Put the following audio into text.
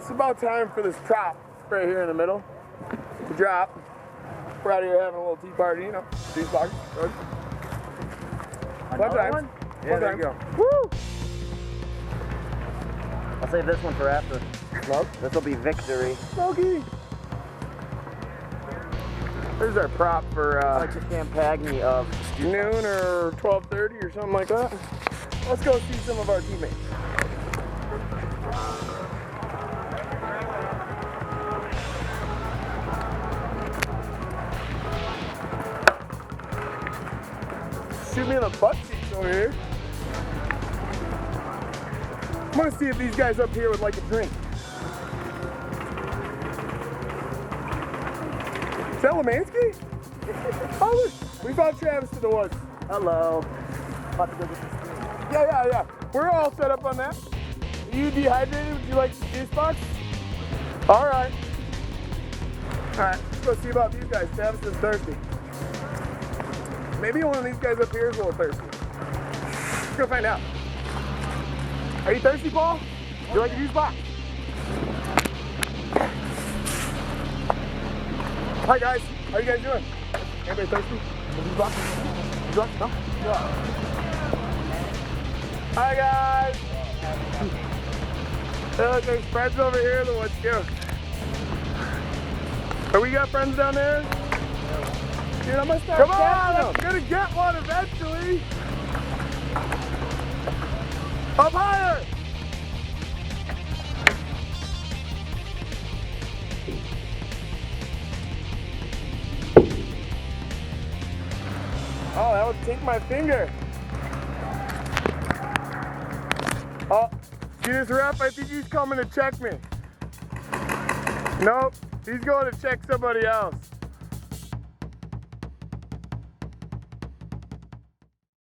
It's about time for this prop right here in the middle to drop. We're out here having a little tea party, you know. These boxes. Good. Another one? Yeah, there you go. Woo! I'll save this one for after. Smoke? This will be victory. Smokey! There's our prop for Like Campagny of noon or 12:30 or something like that. Let's go see some of our teammates. Shoot me in the butt cheeks over here. I'm gonna see if these guys up here would like a drink. Is that Lemansky? Oh, look, we found Travis in the woods. hello. About to go get this. Yeah. We're all set up on that. Are you dehydrated? Would you like some juice box? All right. All right, let's go see about these guys. Travis is thirsty. Maybe one of these guys up here is a little thirsty. Let's go find out. Are you thirsty, Paul? Would you like a juice box? Hi, guys. How you guys doing? Anybody thirsty? A juice box? Juice box? No? Yeah. Hi guys! Hey, look, there's friends over here that want to go. Are we got friends down there? Dude, I'm gonna start. Come on, I'm gonna get one eventually. Up higher! Oh, that would take my finger. Oh, see this ref? I think he's coming to check me. Nope, he's going to check somebody else.